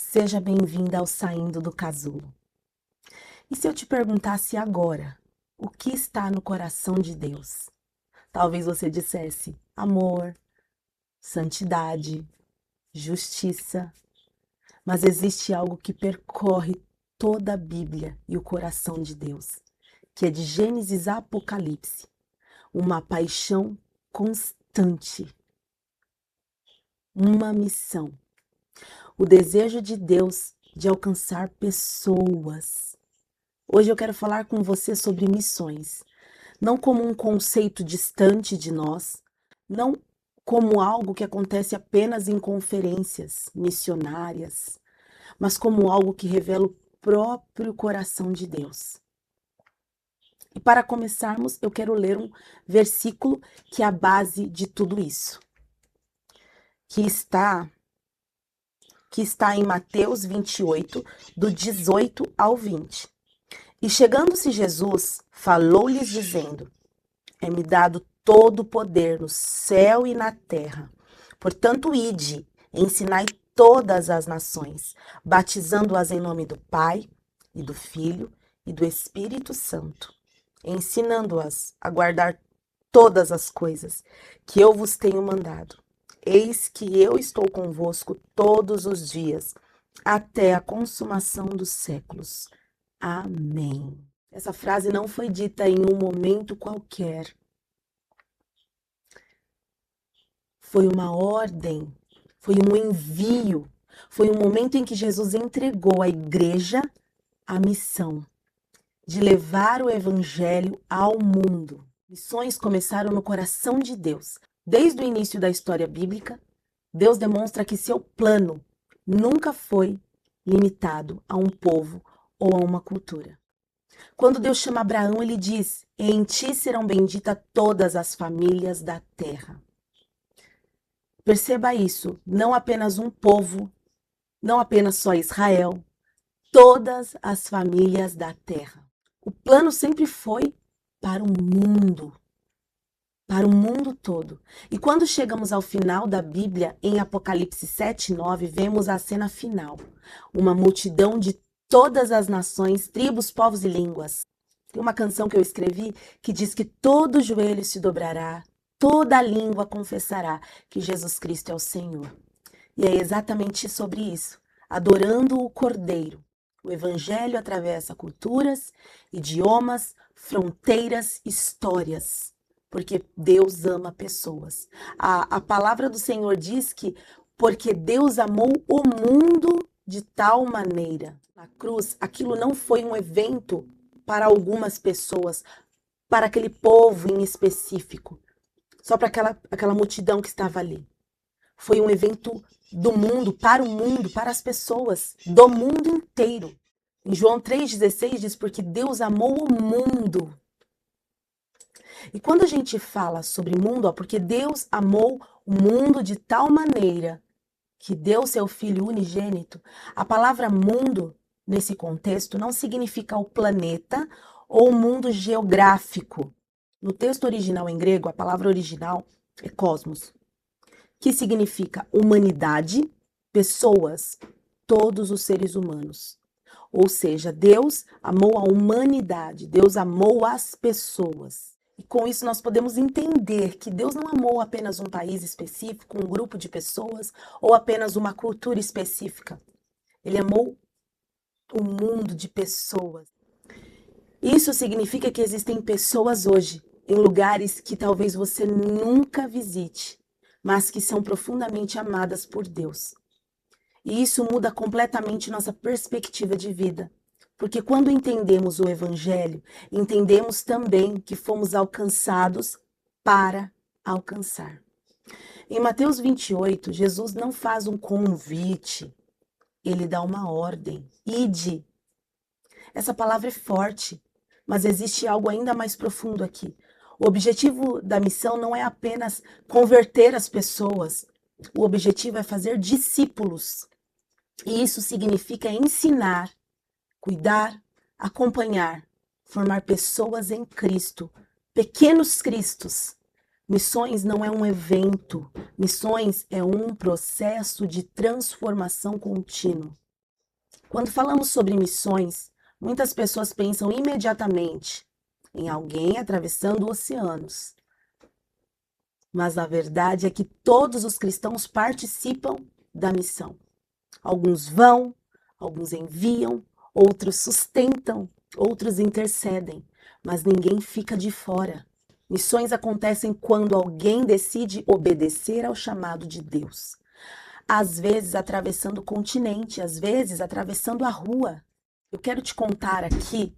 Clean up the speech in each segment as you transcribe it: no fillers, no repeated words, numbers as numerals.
Seja bem-vinda ao Saindo do Casulo. E se eu te perguntasse agora, o que está no coração de Deus? Talvez você dissesse amor, santidade, justiça, mas existe algo que percorre toda a Bíblia e o coração de Deus, que é de Gênesis a Apocalipse, uma paixão constante, uma missão, o desejo de Deus de alcançar pessoas. Hoje eu quero falar com você sobre missões, não como um conceito distante de nós, não como algo que acontece apenas em conferências missionárias, mas como algo que revela o próprio coração de Deus. E para começarmos, eu quero ler um versículo que é a base de tudo isso, que está em Mateus 28, do 18 ao 20. E chegando-se Jesus, falou-lhes dizendo: É-me dado todo o poder no céu e na terra. Portanto, ide, ensinai todas as nações, batizando-as em nome do Pai, e do Filho, e do Espírito Santo, ensinando-as a guardar todas as coisas que eu vos tenho mandado. Eis que eu estou convosco todos os dias, até a consumação dos séculos. Amém. Essa frase não foi dita em um momento qualquer. Foi uma ordem, foi um envio, foi um momento em que Jesus entregou à igreja a missão de levar o evangelho ao mundo. Missões começaram no coração de Deus. Desde o início da história bíblica, Deus demonstra que seu plano nunca foi limitado a um povo ou a uma cultura. Quando Deus chama Abraão, ele diz: Em ti serão benditas todas as famílias da terra. Perceba isso, não apenas um povo, não apenas só Israel, todas as famílias da terra. O plano sempre foi para o mundo todo. E quando chegamos ao final da Bíblia, em Apocalipse 7:9, vemos a cena final. Uma multidão de todas as nações, tribos, povos e línguas. Tem uma canção que eu escrevi que diz que todo joelho se dobrará, toda língua confessará que Jesus Cristo é o Senhor. E é exatamente sobre isso, adorando o Cordeiro. O Evangelho atravessa culturas, idiomas, fronteiras, histórias, porque Deus ama pessoas. A palavra do Senhor diz que porque Deus amou o mundo de tal maneira. Na cruz, aquilo não foi um evento para algumas pessoas, para aquele povo em específico, só para aquela multidão que estava ali. Foi um evento do mundo, para as pessoas do mundo inteiro. Em João 3,16 diz: Porque Deus amou o mundo. E quando a gente fala sobre mundo, porque Deus amou o mundo de tal maneira que deu seu Filho unigênito, a palavra mundo, nesse contexto, não significa o planeta ou o mundo geográfico. No texto original em grego, a palavra original é cosmos, que significa humanidade, pessoas, todos os seres humanos. Ou seja, Deus amou a humanidade, Deus amou as pessoas. E com isso nós podemos entender que Deus não amou apenas um país específico, um grupo de pessoas ou apenas uma cultura específica. Ele amou o mundo de pessoas. Isso significa que existem pessoas hoje em lugares que talvez você nunca visite, mas que são profundamente amadas por Deus. E isso muda completamente nossa perspectiva de vida. Porque quando entendemos o Evangelho, entendemos também que fomos alcançados para alcançar. Em Mateus 28, Jesus não faz um convite, ele dá uma ordem. Ide. Essa palavra é forte, mas existe algo ainda mais profundo aqui. O objetivo da missão não é apenas converter as pessoas, o objetivo é fazer discípulos. E isso significa ensinar, cuidar, acompanhar, formar pessoas em Cristo, pequenos cristos. Missões não é um evento, missões é um processo de transformação contínuo. Quando falamos sobre missões, muitas pessoas pensam imediatamente em alguém atravessando oceanos. Mas a verdade é que todos os cristãos participam da missão. Alguns vão, alguns enviam, outros sustentam, outros intercedem, mas ninguém fica de fora. Missões acontecem quando alguém decide obedecer ao chamado de Deus. Às vezes atravessando o continente, às vezes atravessando a rua. Eu quero te contar aqui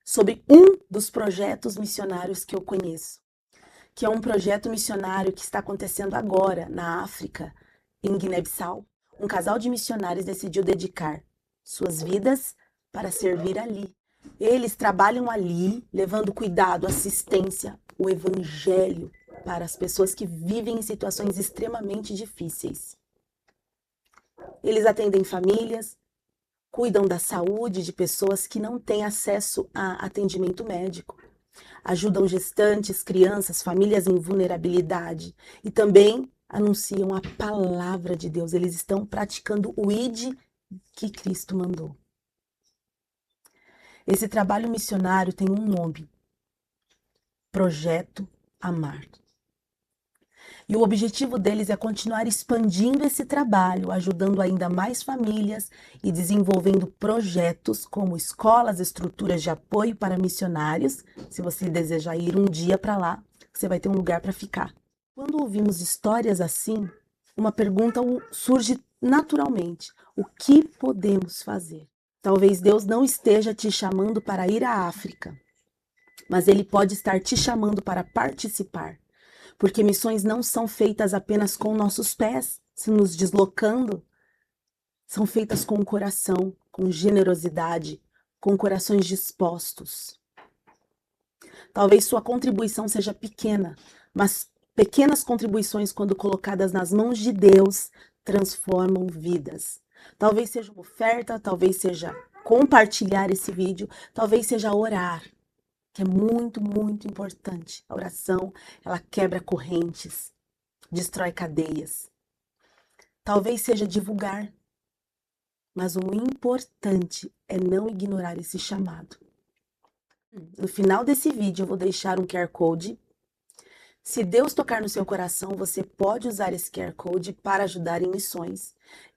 sobre um dos projetos missionários que eu conheço, que é um projeto missionário que está acontecendo agora na África, em Guiné-Bissau. Um casal de missionários decidiu dedicar suas vidas para servir ali. Eles trabalham ali, levando cuidado, assistência, o evangelho para as pessoas que vivem em situações extremamente difíceis. Eles atendem famílias, cuidam da saúde de pessoas que não têm acesso a atendimento médico. Ajudam gestantes, crianças, famílias em vulnerabilidade e também anunciam a palavra de Deus. Eles estão praticando o ID que Cristo mandou. Esse trabalho missionário tem um nome: Projeto Amar. E o objetivo deles é continuar expandindo esse trabalho, ajudando ainda mais famílias e desenvolvendo projetos como escolas, estruturas de apoio para missionários. Se você desejar ir um dia para lá, você vai ter um lugar para ficar. Quando ouvimos histórias assim, uma pergunta surge naturalmente: o que podemos fazer? Talvez Deus não esteja te chamando para ir à África, mas Ele pode estar te chamando para participar. Porque missões não são feitas apenas com nossos pés, se nos deslocando. São feitas com o coração, com generosidade, com corações dispostos. Talvez sua contribuição seja pequena, mas pequenas contribuições, quando colocadas nas mãos de Deus, transformam vidas. Talvez seja uma oferta, talvez seja compartilhar esse vídeo, talvez seja orar, que é muito, muito importante. A oração, ela quebra correntes, destrói cadeias. Talvez seja divulgar, mas o importante é não ignorar esse chamado. No final desse vídeo eu vou deixar um QR Code. Se Deus tocar no seu coração, você pode usar esse QR Code para ajudar em missões.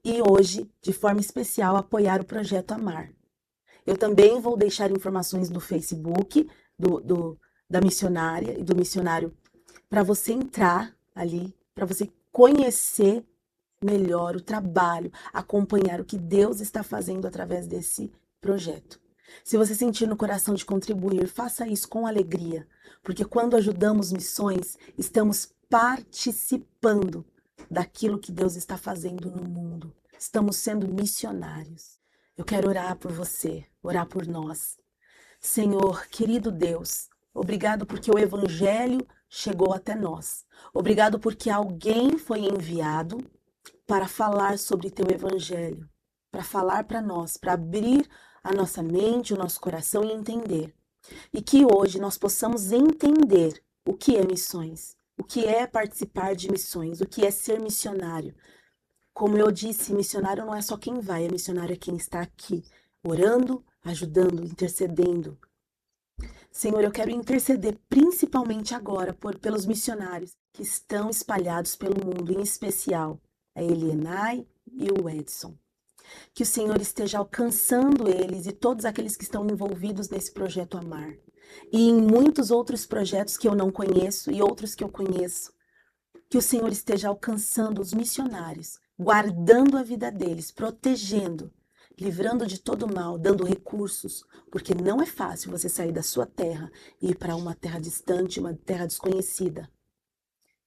E hoje, de forma especial, apoiar o Projeto Amar. Eu também vou deixar informações no Facebook da missionária e do missionário para você entrar ali, para você conhecer melhor o trabalho, acompanhar o que Deus está fazendo através desse projeto. Se você sentir no coração de contribuir, faça isso com alegria, porque quando ajudamos missões, estamos participando daquilo que Deus está fazendo no mundo. Estamos sendo missionários. Eu quero orar por você, orar por nós. Senhor, querido Deus, obrigado porque o Evangelho chegou até nós. Obrigado porque alguém foi enviado para falar sobre teu Evangelho, para falar para nós, para abrir a nossa mente, o nosso coração e entender. E que hoje nós possamos entender o que é missões, o que é participar de missões, o que é ser missionário. Como eu disse, missionário não é só quem vai, é missionário é quem está aqui, orando, ajudando, intercedendo. Senhor, eu quero interceder principalmente agora pelos missionários que estão espalhados pelo mundo, em especial a Elienay e o Edson. Que o Senhor esteja alcançando eles e todos aqueles que estão envolvidos nesse projeto Amar. E em muitos outros projetos que eu não conheço e outros que eu conheço. Que o Senhor esteja alcançando os missionários, guardando a vida deles, protegendo, livrando de todo mal, dando recursos, porque não é fácil você sair da sua terra e ir para uma terra distante, uma terra desconhecida.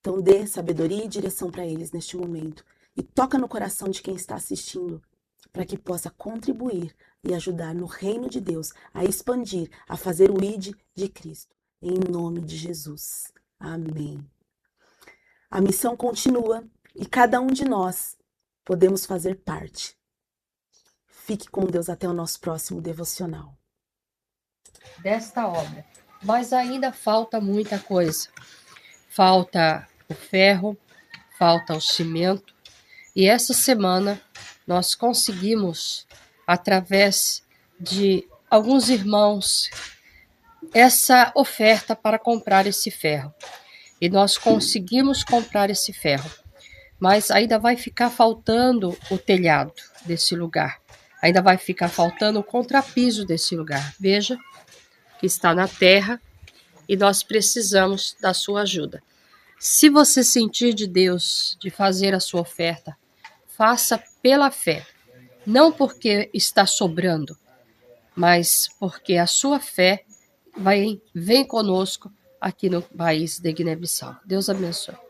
Então dê sabedoria e direção para eles neste momento e toca no coração de quem está assistindo, para que possa contribuir e ajudar no reino de Deus a expandir, a fazer o ID de Cristo. Em nome de Jesus. Amém. A missão continua e cada um de nós podemos fazer parte. Fique com Deus até o nosso próximo devocional. Desta obra. Mas ainda falta muita coisa. Falta o ferro, falta o cimento. E essa semana nós conseguimos através de alguns irmãos, essa oferta para comprar esse ferro. E nós conseguimos comprar esse ferro, mas ainda vai ficar faltando o telhado desse lugar. Ainda vai ficar faltando o contrapiso desse lugar. Veja que está na terra e nós precisamos da sua ajuda. Se você sentir de Deus de fazer a sua oferta, faça pela fé. Não porque está sobrando, mas porque a sua fé vem conosco aqui no país de Guiné-Bissau. Deus abençoe.